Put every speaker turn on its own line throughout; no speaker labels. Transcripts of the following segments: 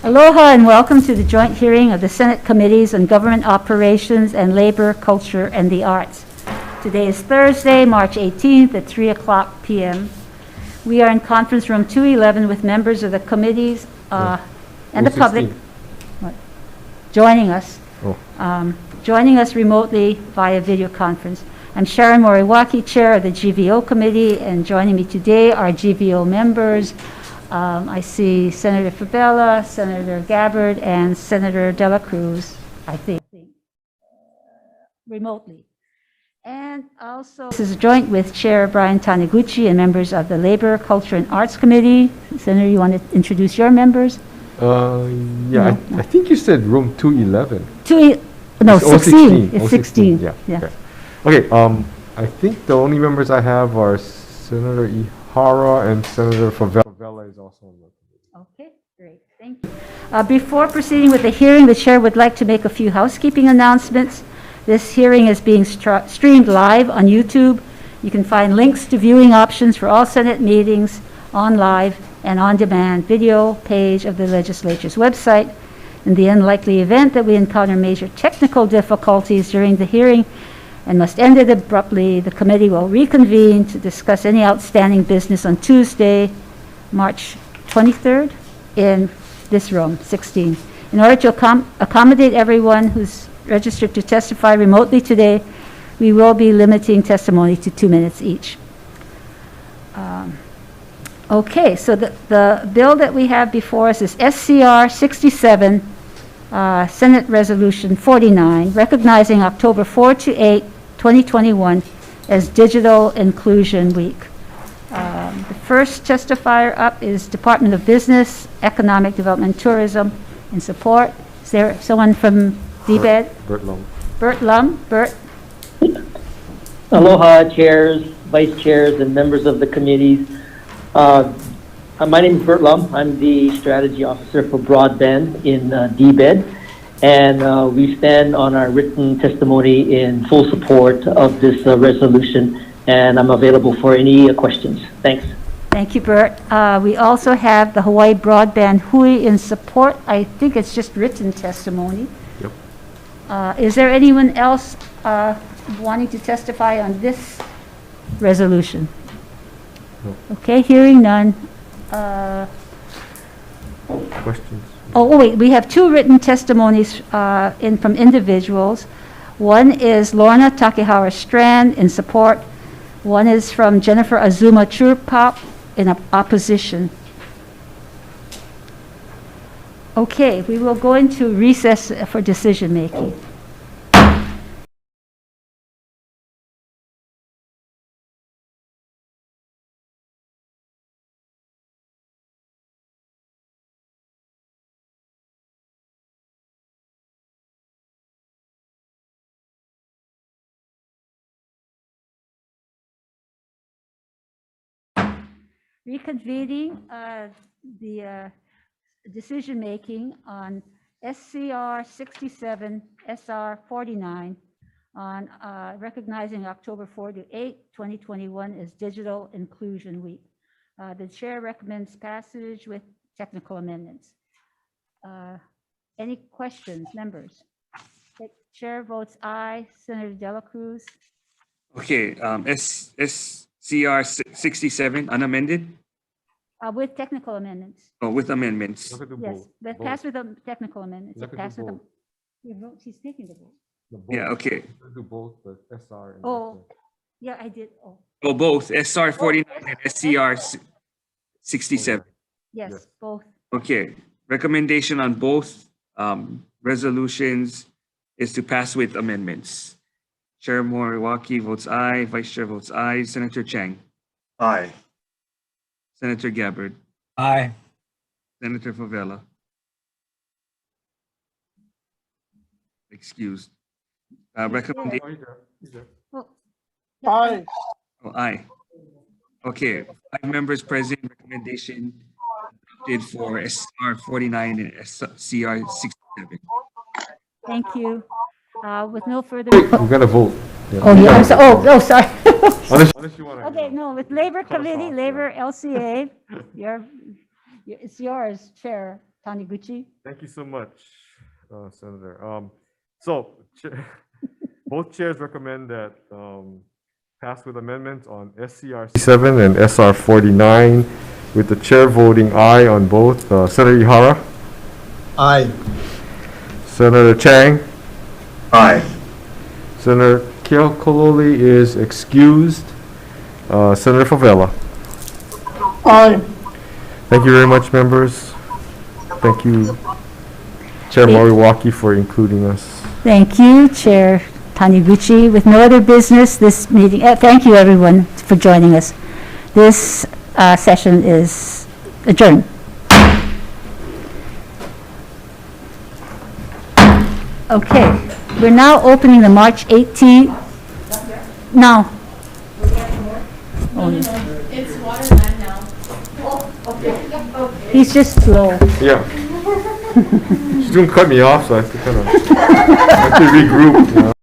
Aloha and welcome to the joint hearing of the Senate Committees on Government Operations and Labor, Culture, and the Arts. Today is Thursday, March 18th at 3 o'clock p.m. We are in conference room 211 with members of the committees and the public joining us remotely via video conference. I'm Sharon Moriwaki, Chair of the GVO Committee, and joining me today are GVO members. I see Senator Fabella, Senator Gabbard, and Senator De La Cruz, I think, remotely. And also, this is a joint with Chair Brian Taniguchi and members of the Labor, Culture, and Arts Committee. Senator, you want to introduce your members?
I think you said room 211.
No,
it's
16.
16.
It's 16.
Yeah. Okay, I think the only members I have are Senator Ihara and Senator Fabella is also on the committee.
Okay, great. Thank you. Before proceeding with the hearing, the Chair would like to make a few housekeeping announcements. This hearing is being streamed live on YouTube. You can find links to viewing options for all Senate meetings on live and on-demand video page of the legislature's website. In the unlikely event that we encounter major technical difficulties during the hearing and must end it abruptly, the committee will reconvene to discuss any outstanding business on Tuesday, March 23rd, in this room, 16. In order to accommodate everyone who's registered to testify remotely today, we will be limiting testimony to 2 minutes each. Okay, so the bill that we have before us is SCR 67, Senate Resolution 49, recognizing October 4 to 8, 2021 as Digital Inclusion Week. The first testifier up is Department of Business, Economic Development, Tourism, and Support. Is there someone from DBED?
Bert Lum.
Bert Lum. Bert.
Aloha, chairs, vice chairs, and members of the committees. My name is Bert Lum. I'm the strategy officer for broadband in DBED, and we stand on our written testimony in full support of this resolution, and I'm available for any questions. Thanks.
Thank you, Bert. We also have the Hawaii Broadband Hui in support. I think it's just written testimony.
Yep.
Is there anyone else wanting to testify on this resolution?
No.
Okay, hearing none.
Questions?
Oh, wait, we have two written testimonies from individuals. One is Lorna Takehara Strand in support. One is from Jennifer Azuma Churpop in opposition. Okay, we will go into recess for decision making. Reconvening the decision-making on SCR 67, SR 49 on recognizing October 4 to 8, 2021 as Digital Inclusion Week. The chair recommends passage with technical amendments. Any questions, members? The chair votes aye. Senator De La Cruz?
Okay, SCR 67 unamended?
With technical amendments.
Oh, with amendments.
Yes, but pass with the technical amendments. Pass with them. He's taking the vote.
Yeah, okay.
Do both, but SR and
Oh, yeah, I did. Oh,
Oh, both SR 49 and SCR 67.
yes,
Yes.
both.
Okay, recommendation on both resolutions is to pass with amendments. Chair Moriwaki votes aye, Vice Chair votes aye. Senator Chang.
Aye.
Senator Gabbard.
Aye.
Senator Favela. Excused. Recommendation.
Oh,
Aye.
Oh, aye. Okay, 5 members present. Recommendation adopted for SR 49 and SCR 67.
thank you. With no further.
Wait, we gotta vote.
Oh, yeah, I'm sorry. Oh, sorry.
Unless you want to.
Okay, no, with Labor
Cut us
Committee,
off,
Labor LCA, it's yours, Chair Taniguchi.
Thank you so much, Senator. So, both chairs recommend that pass with amendments on SCR 7 and SR 49, with the chair voting aye on both. Senator Ihara,
Aye.
Senator Chang,
Aye.
Senator Keokololi is excused. Senator Favela.
Aye.
Thank you very much, members. Thank you, Chair Moriwaki, for including us.
Thank you, Chair Taniguchi. With no other business, this meeting, thank you everyone for joining us. This session is adjourned. Okay, we're now opening the March 18th. No.
It's Waterland now.
He's just slow.
Yeah. She's gonna cut me off, so I have to kind of, I have to regroup. You know?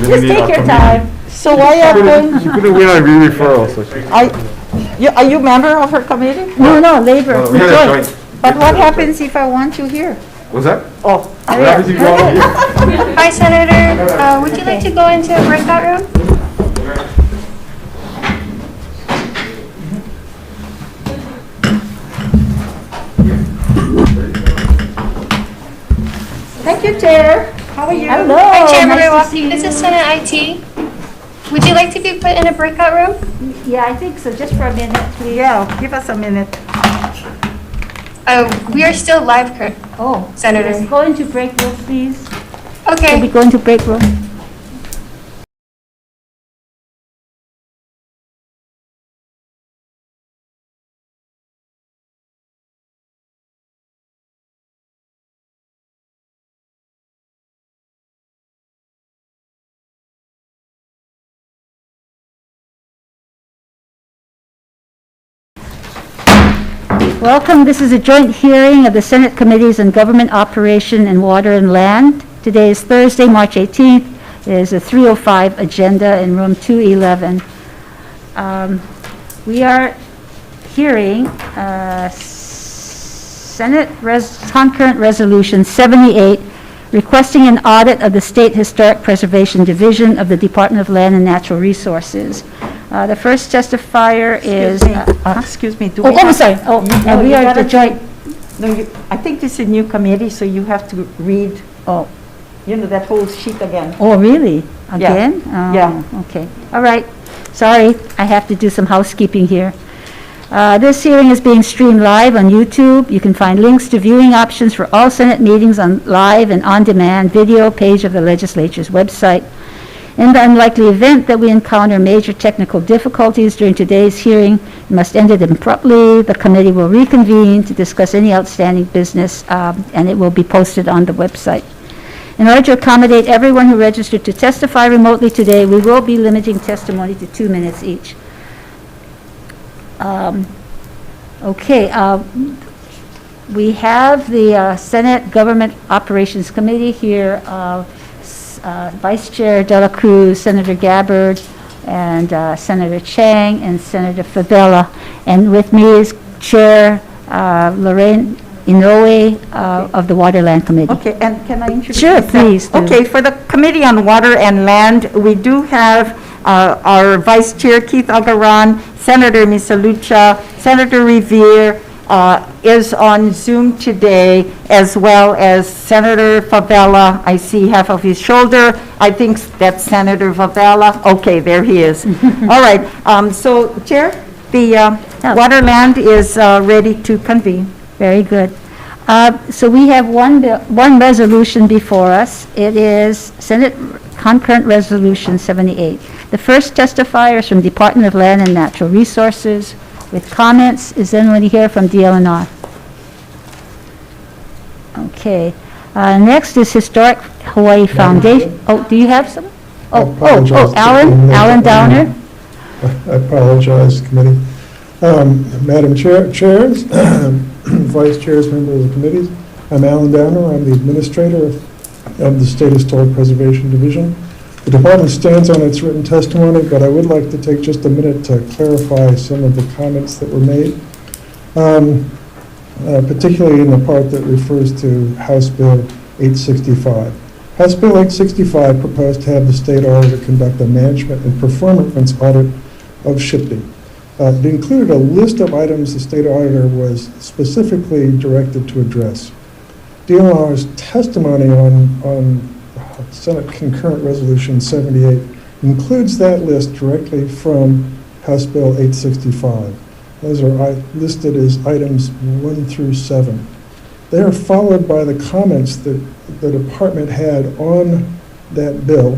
Just take your time.
So what happened?
She couldn't win on re-referral, so she.
Are you member of her committee?
No, labor.
We had a joint.
But what happens if I want you here?
What's that?
Oh,
What happens if you want to hear?
Hi, Senator. Would you like to go into a breakout room?
thank you, Chair. How are you?
Hello.
Hi, Chair
nice to
Moriwaki.
see
This
you.
is Senate IT. Would you like to be put in a breakout room?
Yeah, I think so, just for a minute, please.
Yeah, give us a minute.
We are still live, Kurt.
Oh,
Senator.
yes, go into break room, please. Can we
Okay.
go into break room? Welcome. This is a joint hearing of the Senate Committees on Government Operation and Water and Land. Today is Thursday, March 18th. It is a 3:05 agenda in room 211. We are hearing Senate Concurrent Resolution 78, requesting an audit of the State Historic Preservation Division of the Department of Land and Natural Resources. The first testifier is...
Excuse me. Do
Oh,
we
I'm
have-
sorry. Oh,
No,
and we
you
are the
gotta-
joint...
No, I think this is a new committee, so you have to read,
Oh,
that whole sheet again.
oh, really?
Yeah.
Again? Oh,
Yeah.
Okay. All right. Sorry, I have to do some housekeeping here. This hearing is being streamed live on YouTube. You can find links to viewing options for all Senate meetings on live and on-demand video page of the legislature's website. In the unlikely event that we encounter major technical difficulties during today's hearing, we must end it abruptly. The committee will reconvene to discuss any outstanding business, and it will be posted on the website. In order to accommodate everyone who registered to testify remotely today, we will be limiting testimony to 2 minutes each. Okay, we have the Senate Government Operations Committee here, Vice Chair Dela Cruz, Senator Gabbard, and Senator Chang, and Senator Favela. And with me is Chair Lorraine Inoue of the Waterland Committee.
Okay, and can I introduce
Sure,
myself?
please do.
Okay, for the Committee on Water and Land, we do have our Vice Chair Keith Agaran, Senator Misalucha, Senator Revere is on Zoom today, as well as Senator Favela. I see half of his shoulder. I think that's Senator Favela. Okay, there he is. All right, so Chair, the Waterland is ready to convene.
Very good. So we have one resolution before us. It is Senate Concurrent Resolution 78. The first testifier is from Department of Land and Natural Resources. With comments, is anyone here from DLNR? Okay. Next is Historic Hawaii Foundation. Oh, do you have some? Oh, Alan Downer.
I apologize, committee. Madam Chairs, Vice Chairs, members of the committees, I'm Alan Downer. I'm the administrator of the State Historic Preservation Division. The department stands on its written testimony, but I would like to take just a minute to clarify some of the comments that were made, particularly in the part that refers to House Bill 865. House Bill 865 proposed to have the state auditor conduct a management and performance audit of shipping. It included a list of items the state auditor was specifically directed to address. DLR's testimony on Senate Concurrent Resolution 78 includes that list directly from House Bill 865. Those are listed as items 1 through 7. They are followed by the comments that the department had on that bill,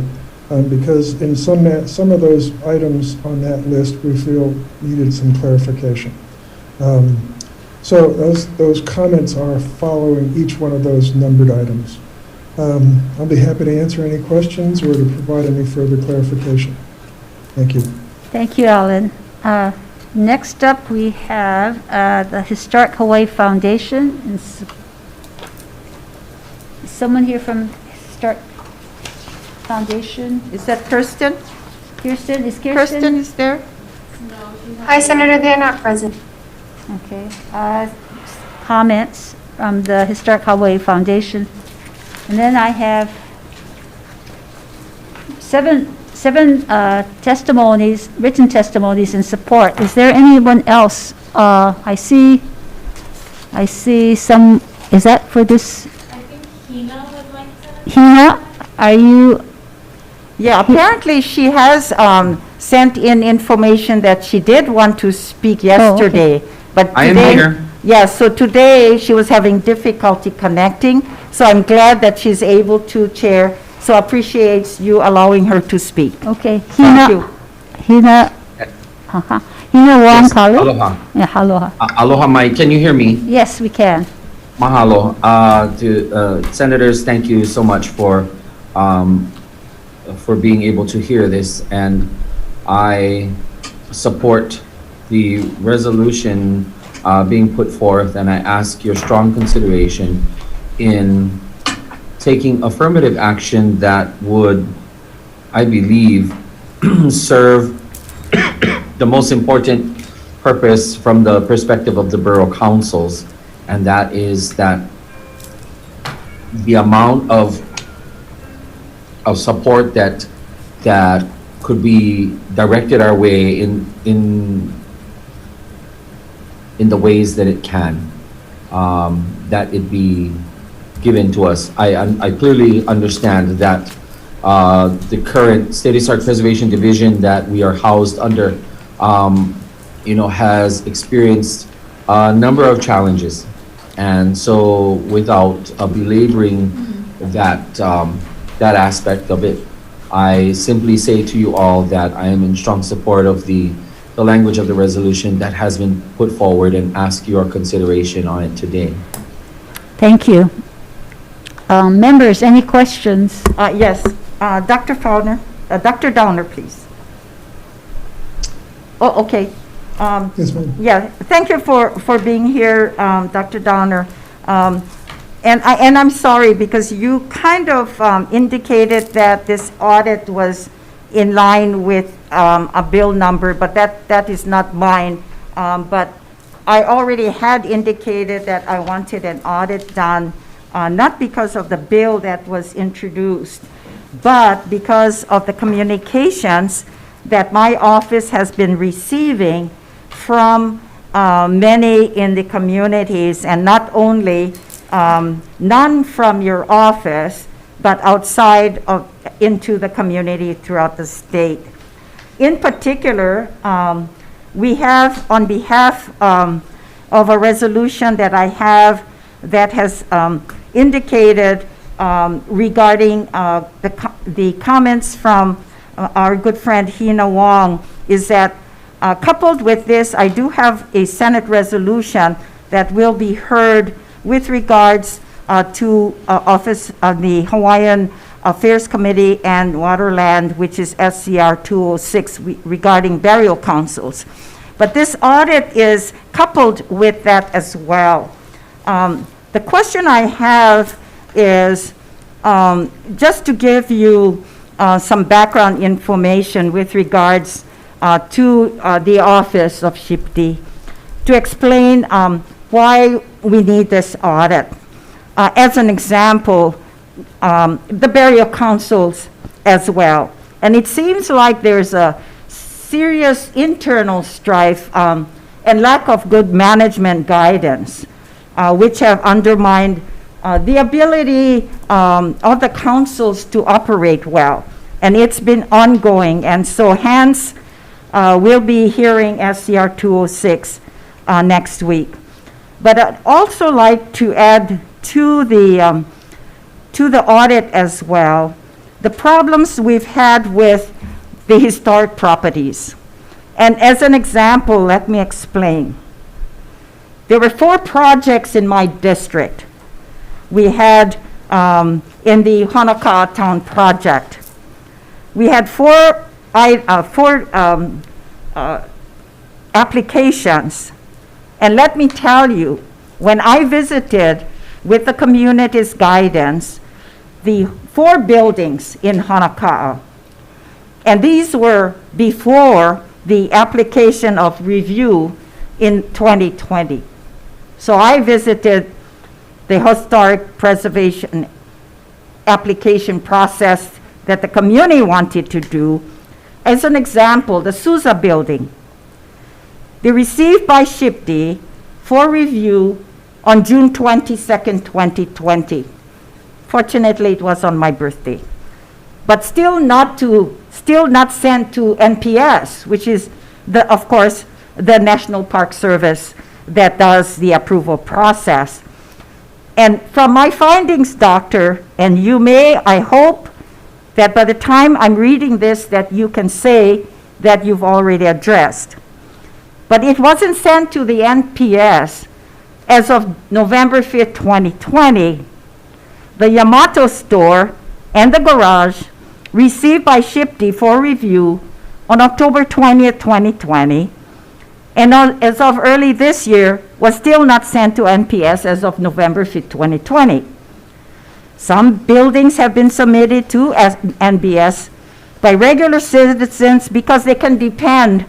because in some of those items on that list we feel needed some clarification. So those comments are following each one of those numbered items. I'll be happy to answer any questions or to provide any further clarification. Thank you.
Thank you, Alan. Next up, we have the Historic Hawaii Foundation. And someone here from Historic Foundation?
Is that Kirsten?
Kirsten, is
Kirsten is there?
Hi, Senator. They're not present.
Okay. Comments from the Historic Hawaii Foundation. And then I have seven testimonies, written testimonies in support. Is there anyone else? I see some, is that for this?
I think Hina would like to.
Hina, are you?
Yeah, apparently she has sent in information that she did want to speak yesterday, but today.
I am here.
Yeah, so today she was having difficulty connecting, so I'm glad that she's able to chair, so appreciates you allowing her to speak.
Okay.
Thank you.
Hina Wong
Yes,
Kalu?
aloha.
Yeah, aloha.
Aloha, Mike. Can you hear me?
Yes, we can.
Mahalo. To senators, thank you so much for being able to hear this, and I support the resolution being put forth, and I ask your strong consideration in taking affirmative action that would, I believe, serve the most important purpose from the perspective of the borough councils, and that is that the amount of support that could be directed our way in the ways that it can, that it be given to us. I clearly understand that the current State Historic Preservation Division that we are housed under, has experienced a number of challenges. And so without belaboring that aspect of it, I simply say to you all that I am in strong support of the language of the resolution that has been put forward and ask your consideration on it today.
Thank you. Members, any questions?
Yes, Dr. Fowler, Dr. Downer, please. Oh, okay.
Yes, ma'am.
Yeah, thank you for being here, Dr. Downer. And I'm sorry, because you kind of indicated that this audit was in line with a bill number, but that is not mine. But I already had indicated that I wanted an audit done, not because of the bill that was introduced, but because of the communications that my office has been receiving from many in the communities, and not only none from your office, but outside of into the community throughout the state. In particular, we have, on behalf of a resolution that I have that has indicated regarding the comments from our good friend Hina Wong, is that coupled with this, I do have a Senate resolution that will be heard with regards to Office of the Hawaiian Affairs Committee and Waterland, which is SCR 206, regarding burial councils. But this audit is coupled with that as well. The question I have is, just to give you some background information with regards to the office of SHPD to explain why we need this audit. As an example, the burial councils as well. And it seems like there's a serious internal strife and lack of good management guidance, which have undermined the ability of the councils to operate well. And it's been ongoing, and so hence, we'll be hearing SCR 206 next week. But I'd also like to add to the audit as well, the problems we've had with the historic properties. And as an example, let me explain. There were 4 projects in my district. We had in the Honokaa Town project, we had 4 applications. And let me tell you, when I visited with the community's guidance, the 4 buildings in Honokaa, and these were before the application of review in 2020. So I visited the historic preservation application process that the community wanted to do. As an example, the Sousa building. They received by SHPD for review on June 22nd, 2020. Fortunately, it was on my birthday. But still not sent to NPS, which is, of course, the National Park Service that does the approval process. And from my findings, Doctor, and you may, I hope, that by the time I'm reading this, that you can say that you've already addressed. But it wasn't sent to the NPS as of November 5th, 2020. The Yamato store and the garage received by SHPD for review on October 20th, 2020, and as of early this year, was still not sent to NPS as of November 5th, 2020. Some buildings have been submitted to NBS by regular citizens because they can depend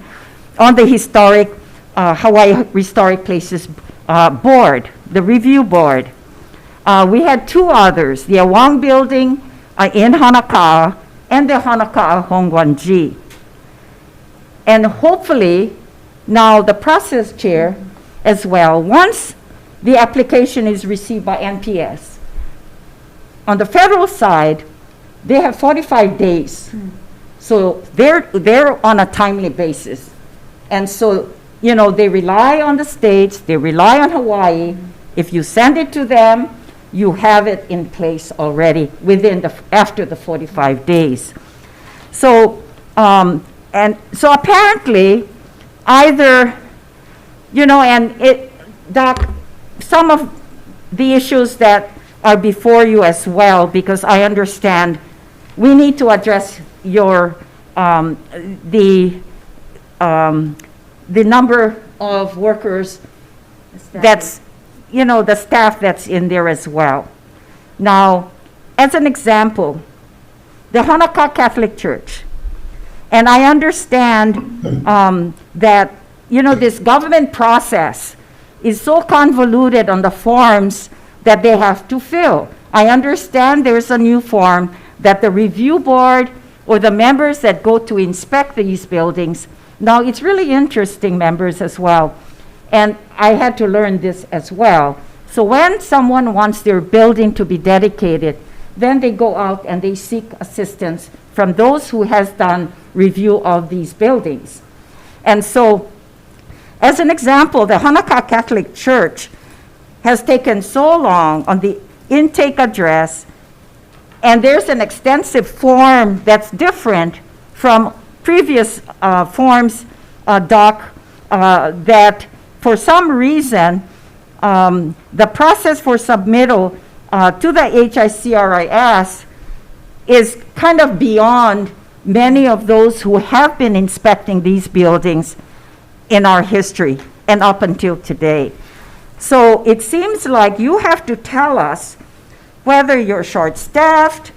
on the historic Hawaii Historic Places board, the review board. We had 2 others, the Awang building in Honokaa and the Honokaa Hongwanji. And hopefully, now the process chair as well, once the application is received by NPS, on the federal side, they have 45 days. So they're on a timely basis. And so, you know, they rely on the states, they rely on Hawaii. If you send it to them, you have it in place already after the 45 days. So, and so apparently, either, you know, and Doc, some of the issues that are before you as well, because I understand we need to address your, the number of workers that's, you know, the staff that's in there as well. Now, as an example, the Honokaa Catholic Church, and I understand that, you know, this government process is so convoluted on the forms that they have to fill. I understand there's a new form that the review board or the members that go to inspect these buildings. Now, it's really interesting, members, as well. And I had to learn this as well. So when someone wants their building to be dedicated, then they go out and they seek assistance from those who has done review of these buildings. And so, as an example, the Honokaa Catholic Church has taken so long on the intake address, and there's an extensive form that's different from previous forms, Doc, that for some reason, the process for submittal to the HICRIS is kind of beyond many of those who have been inspecting these buildings in our history and up until today. So it seems like you have to tell us whether you're short-staffed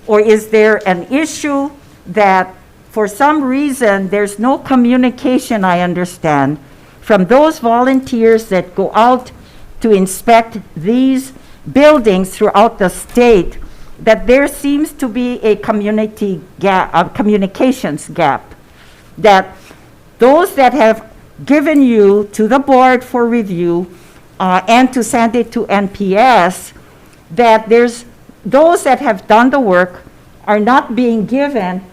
Or is there an issue that for some reason there's no communication, I understand, from those volunteers that go out to inspect these buildings throughout the state, that there seems to be a community gap, a communications gap, that those that have given you to the board for review and to send it to NPS, that there's those that have done the work are not being given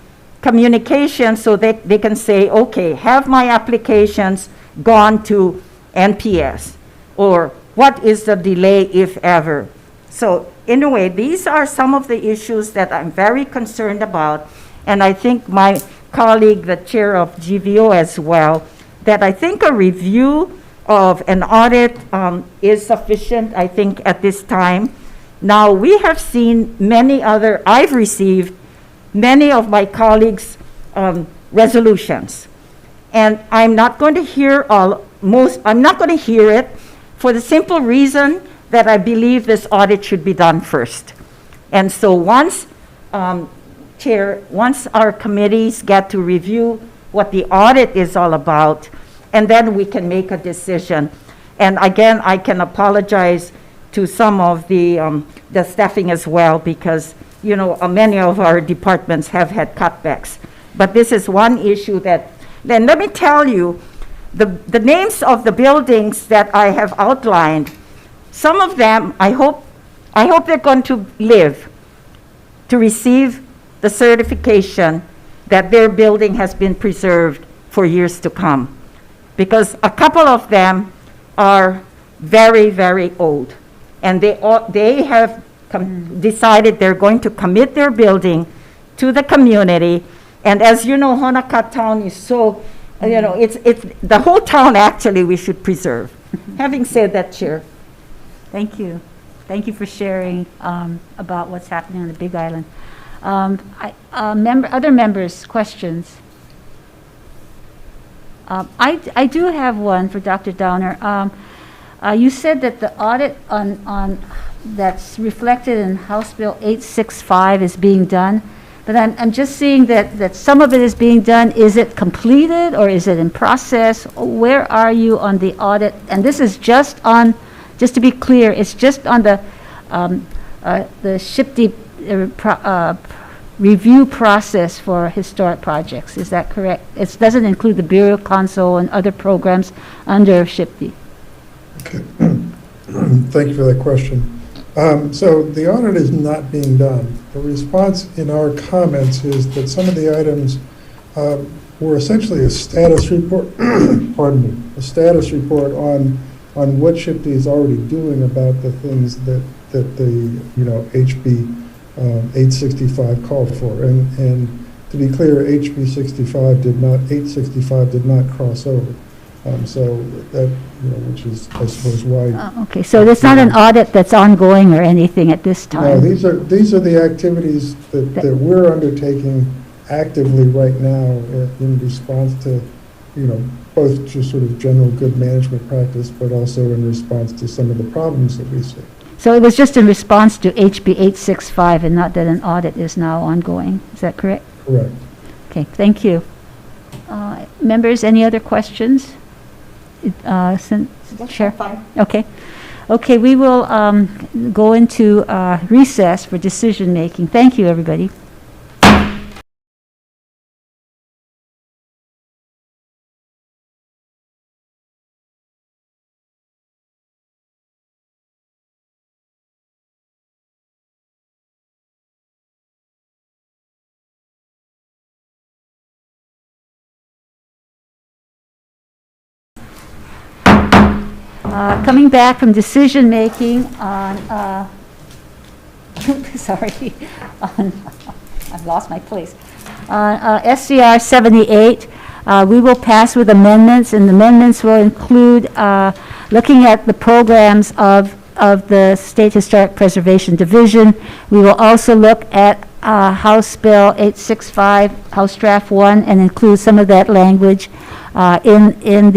communication so that they can say, okay, have my applications gone to NPS? Or what is the delay, if ever? So anyway, these are some of the issues that I'm very concerned about. And I think my colleague, the chair of GVO as well, that I think a review of an audit is sufficient, I think, at this time. Now, we have seen I've received many of my colleagues' resolutions. And I'm not going to hear I'm not going to hear it for the simple reason that I believe this audit should be done first. And so once our committees get to review what the audit is all about, and then we can make a decision. And again, I can apologize to some of the staffing as well, because, many of our departments have had cutbacks. But this is one issue then let me tell you, the names of the buildings that I have outlined, some of them, I hope they're going to live to receive the certification that their building has been preserved for years to come. Because a couple of them are very, very old. And they have decided they're going to commit their building to the community. And as you know, Honoka Town is so, it's the whole town actually we should preserve. Having said that, Chair.
Thank you. Thank you for sharing about what's happening on the Big Island. Other members, questions? I do have one for Dr. Downer. You said that the audit on that's reflected in House Bill 865 is being done, but I'm just seeing that some of it is being done. Is it completed or is it in process? Where are you on the audit? And this is just to be clear, it's just on the SHPD review process for historic projects. Is that correct? It doesn't include the Bureau Council and other programs under SHPD.
Okay. Thank you for that question. So the audit is not being done. The response in our comments is that some of the items were essentially a status report, pardon me, a status report on what SHPD is already doing about the things that the HB 865 called for. And to be clear, HB 865 did not cross over. So that, which is, I suppose, why.
Okay, so there's not an audit that's ongoing or anything at this time?
No, these are the activities that we're undertaking actively right now in response to, both just sort of general good management practice, but also in response to some of the problems that we see.
So it was just in response to HB 865 and not that an audit is now ongoing. Is that correct?
Correct.
Okay, thank you. Members, any other questions? Chair? Okay. Okay, we will go into recess for decision making. Thank you, everybody. Coming back from decision making on, sorry, I've lost my place. SCR 78, we will pass with amendments, and the amendments will include looking at the programs of the State Historic Preservation Division. We will also look at House Bill 865, House Draft 1, and include some of that language in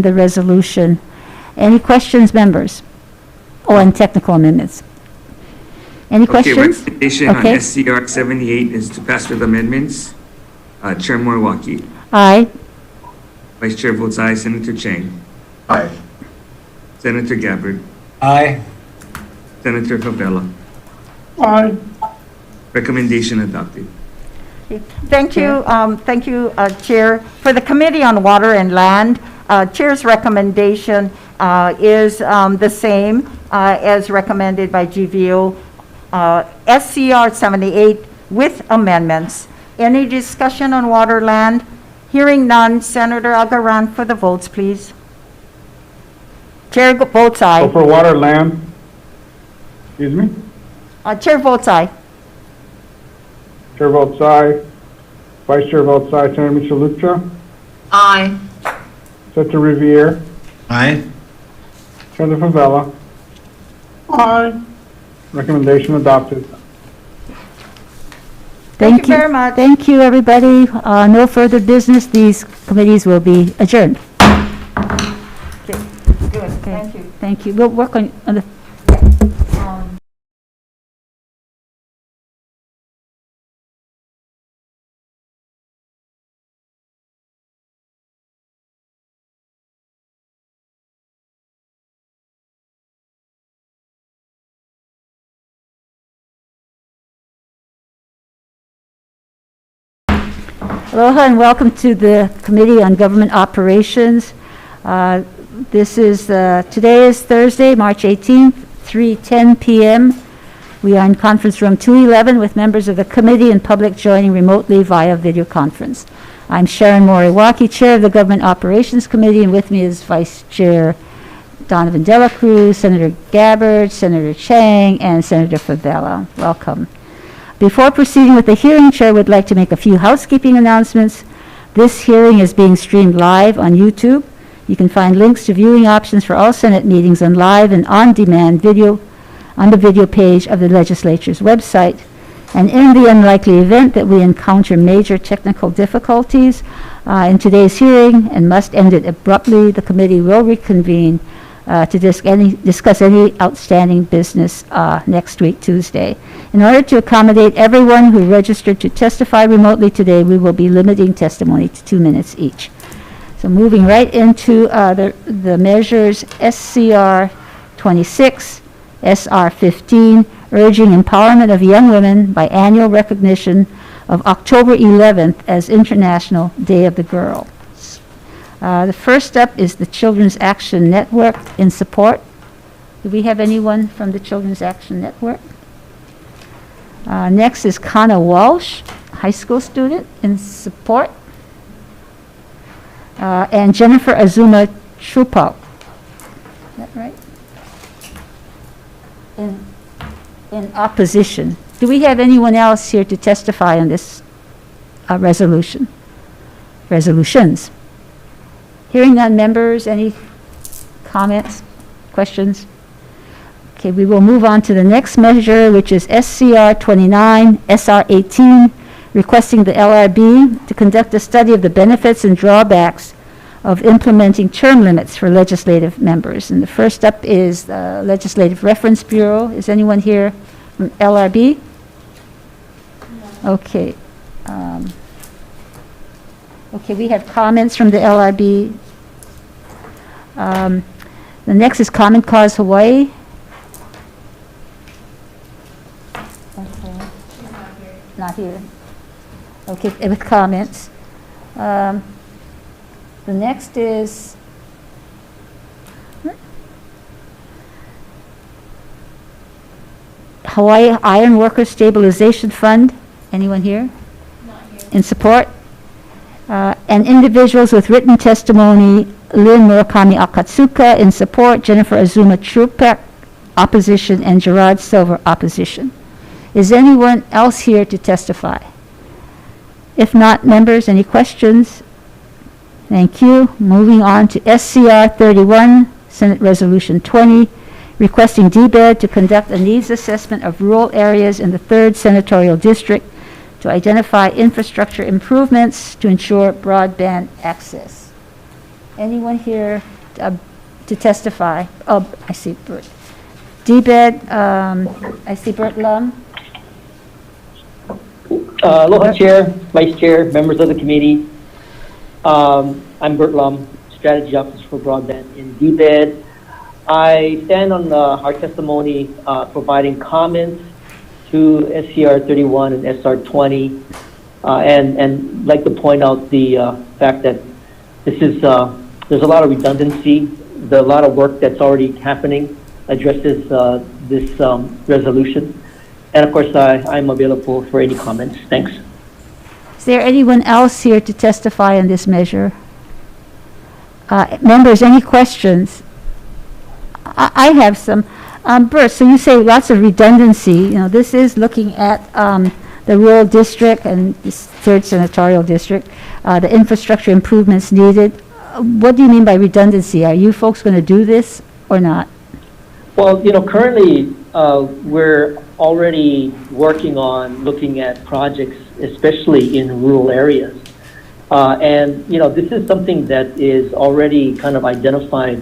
the resolution. Any questions, members? Oh, and technical amendments. Any
Okay,
questions?
recommendation on
Okay.
SCR 78 is to pass with amendments. Chair Moriwaki.
Aye.
Vice Chair votes aye. Senator Chang.
Aye.
Senator Gabbard.
Aye.
Senator Favela.
Aye.
Recommendation adopted.
Thank you, Chair. For the Committee on Water and Land, Chair's recommendation is the same as recommended by GVO, SCR 78 with amendments. Any discussion on water land? Hearing none, Senator Agaran for the votes, please. Chair votes
So
aye.
for water, land, excuse me,
Chair votes aye.
Chair votes aye. Vice Chair votes aye. Senator Misalucha.
Aye.
Senator Revere.
Aye.
Senator Favela. Aye. Recommendation adopted.
Thank you very much.
Thank you, everybody. No further business. These committees will be adjourned.
Good, thank you.
Thank you. We'll work on the Aloha and welcome to the Committee on Government Operations. Today is Thursday, March 18th, 3:10 p.m. We are in conference room 211 with members of the committee and public joining remotely via video conference. I'm Sharon Moriwaki, Chair of the Government Operations Committee, and with me is Vice Chair Donovan Dela Cruz, Senator Gabbard, Senator Chang, and Senator Favela. Welcome. Before proceeding with the hearing, Chair would like to make a few housekeeping announcements. This hearing is being streamed live on YouTube. You can find links to viewing options for all Senate meetings on live and on-demand video on the video page of the legislature's website. And in the unlikely event that we encounter major technical difficulties in today's hearing and must end it abruptly, the committee will reconvene to discuss any outstanding business next week, Tuesday. In order to accommodate everyone who registered to testify remotely today, we will be limiting testimony to 2 minutes each. So moving right into the measures, SCR 26, SR 15, urging empowerment of young women by annual recognition of October 11th as International Day of the Girl. The first up is the Children's Action Network in support. Do we have anyone from the Children's Action Network? Next is Kana Walsh, high school student, in support. And Jennifer Azuma Trupal. Is that right? In opposition. Do we have anyone else here to testify on this resolutions? Hearing none, members, any comments, questions? Okay, we will move on to the next measure, which is SCR 29, SR 18, requesting the LRB to conduct a study of the benefits and drawbacks of implementing term limits for legislative members. And the first up is the Legislative Reference Bureau. Is anyone here from LRB? No. Okay. Okay, we have comments from the LRB. The next is Common Cause Hawaii. Okay. Not here. Okay, with comments. The next is Hawaii Iron Workers Stabilization Fund. Anyone here? Not here. In support? And individuals with written testimony, Lynn Murakami Akatsuka in support, Jennifer Azuma Trupek opposition, and Gerard Silver opposition. Is anyone else here to testify? If not, members, any questions? Thank you. Moving on to SCR 31, Senate Resolution 20, requesting DBED to conduct a needs assessment of rural areas in the 3rd Senatorial District to identify infrastructure improvements to ensure broadband access. Anyone here to testify? Oh, I see Bert. DBED, I see Bert Lum.
Aloha Chair, Vice Chair, members of the committee. I'm Bert Lum, Strategy Officer for Broadband in DBED. I stand on our testimony providing comments to SCR 31 and SR 20, and like to point out the fact that this is there's a lot of redundancy. A lot of work that's already happening addresses this resolution. And of course, I'm available for any comments. Thanks.
Is there anyone else here to testify on this measure? Members, any questions? I have some. Bert, so you say lots of redundancy. You know, this is looking at the rural district and this third senatorial district, the infrastructure improvements needed. What do you mean by redundancy? Are you folks going to do this or not?
Well, you know, currently we're already working on looking at projects, especially in rural areas. And, you know, this is something that is already kind of identified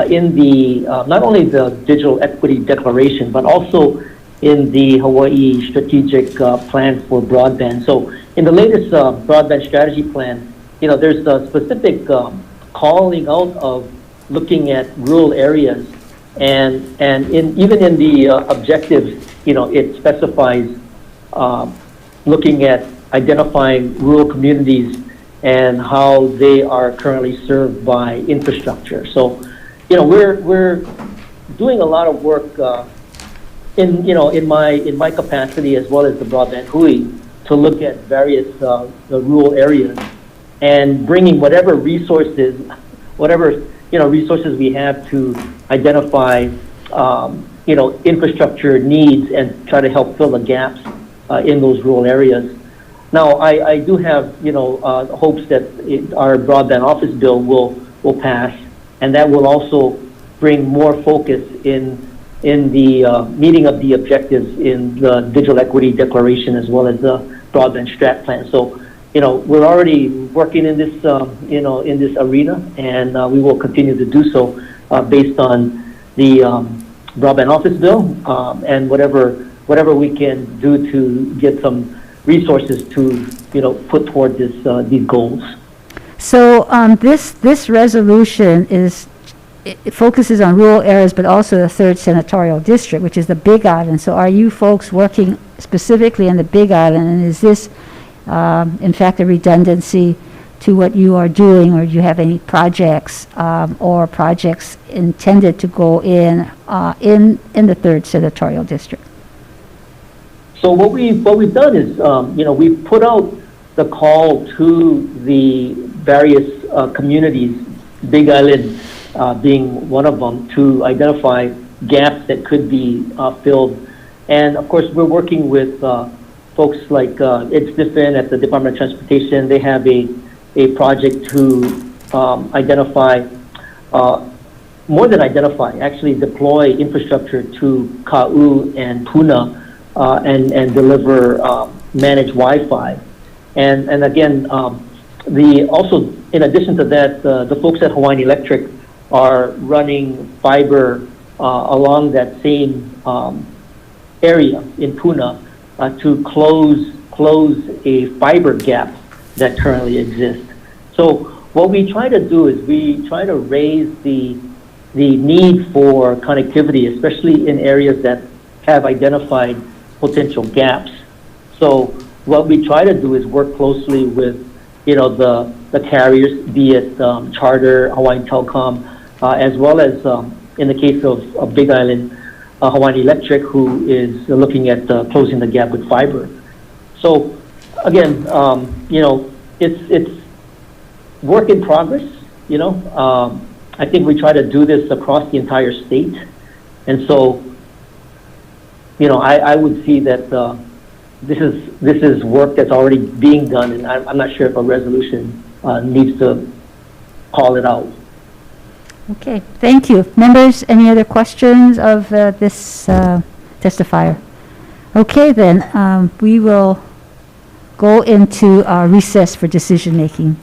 in the, not only the Digital Equity Declaration, but also in the Hawaii Strategic Plan for Broadband. So in the latest Broadband Strategy Plan, you know, there's a specific calling out of looking at rural areas. And even in the objectives, you know, it specifies looking at identifying rural communities and how they are currently served by infrastructure. So, you know, we're doing a lot of work in my capacity as well as the Broadband Hui to look at various the rural areas and bringing whatever resources we have to identify infrastructure needs and try to help fill the gaps in those rural areas. Now, I do have hopes that our broadband office bill will pass, and that will also bring more focus in the meeting of the objectives in the Digital Equity Declaration as well as the Broadband Strat Plan. So, you know, we're already working in this in this arena, and we will continue to do so based on the broadband office bill and whatever we can do to get some resources to put toward these goals.
So this resolution it focuses on rural areas, but also the third senatorial district, which is the Big Island. So are you folks working specifically on the Big Island, and is this in fact a redundancy to what you are doing, or do you have any projects or projects intended to go in the third senatorial district?
So what we've done is we've put out the call to the various communities, Big Island being one of them, to identify gaps that could be filled. And of course, we're working with folks like Ed Sniffen at the Department of Transportation. They have a project to identify, more than identify, actually deploy infrastructure to Ka'u and Puna and deliver managed Wi-Fi. And again, also in addition to that, the folks at Hawai'i Electric are running fiber along that same area in Puna to close a fiber gap that currently exists. So what we try to do is we try to raise the need for connectivity, especially in areas that have identified potential gaps. So what we try to do is work closely with the carriers, be it Charter, Hawaii Telecom, as well as in the case of Big Island, Hawai'i Electric, who is looking at closing the gap with fiber. So again, it's work in progress. I think we try to do this across the entire state, and so I would see that this is work that's already being done, and I'm not sure if a resolution needs to call it out.
Okay, thank you. Members, any other questions of this testifier? Okay, then we will go into recess for decision making.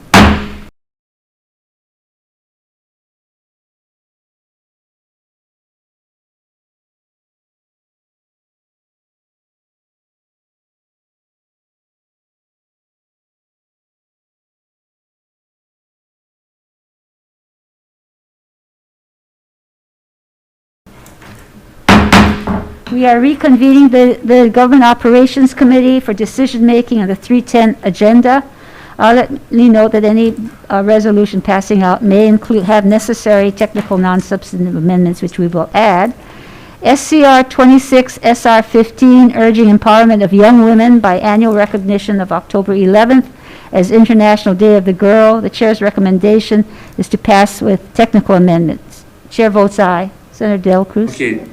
We are reconvening the Government Operations Committee for decision-making on the 310 agenda. Let me note that any resolution passing out may have necessary technical non-substantive amendments, which we will add. SCR 26, SR 15, urging empowerment of young women by annual recognition of October 11th as International Day of the Girl. The chair's recommendation is to pass with technical amendments. Chair votes aye. Senator Del Cruz?
Okay.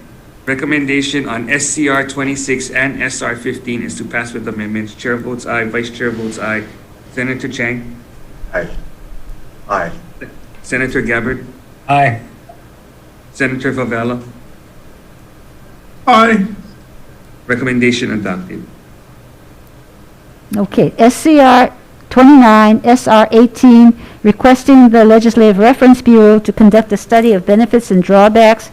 Recommendation on SCR 26 and SR 15 is to pass with amendments. Chair votes aye. Vice Chair votes aye. Senator Chang?
Aye. Aye.
Senator Gabbard?
Aye.
Senator Favela?
Aye.
Recommendation adopted.
Okay, SCR 29, SR 18, requesting the Legislative Reference Bureau to conduct a study of benefits and drawbacks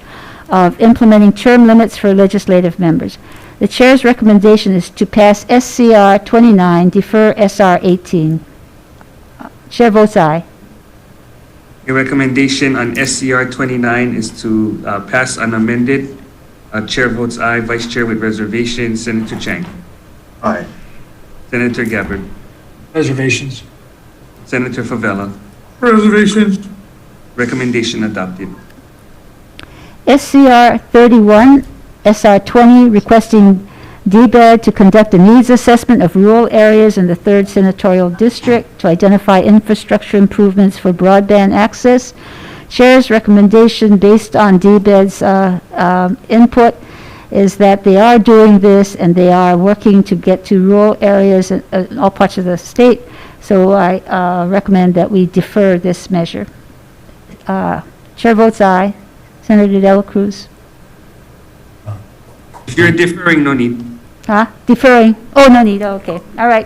of implementing term limits for legislative members. The chair's recommendation is to pass SCR 29, defer SR 18. Chair votes aye.
The recommendation on SCR 29 is to pass unamended. Chair votes aye. Vice Chair with reservation. Senator Chang?
Aye.
Senator Gabbard?
Reservations.
Senator Favela?
Reservations.
Recommendation adopted.
SCR 31, SR 20, requesting DBED to conduct a needs assessment of rural areas in the 3rd Senatorial District to identify infrastructure improvements for broadband access. Chair's recommendation based on DBED's input is that they are doing this and they are working to get to rural areas in all parts of the state. So I recommend that we defer this measure. Chair votes aye. Senator De La Cruz?
If you're deferring, no need.
Deferring? Oh, no need. Okay. All right.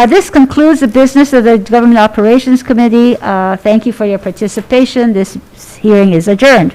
This concludes the business of the Government Operations Committee. Thank you for your participation. This hearing is adjourned.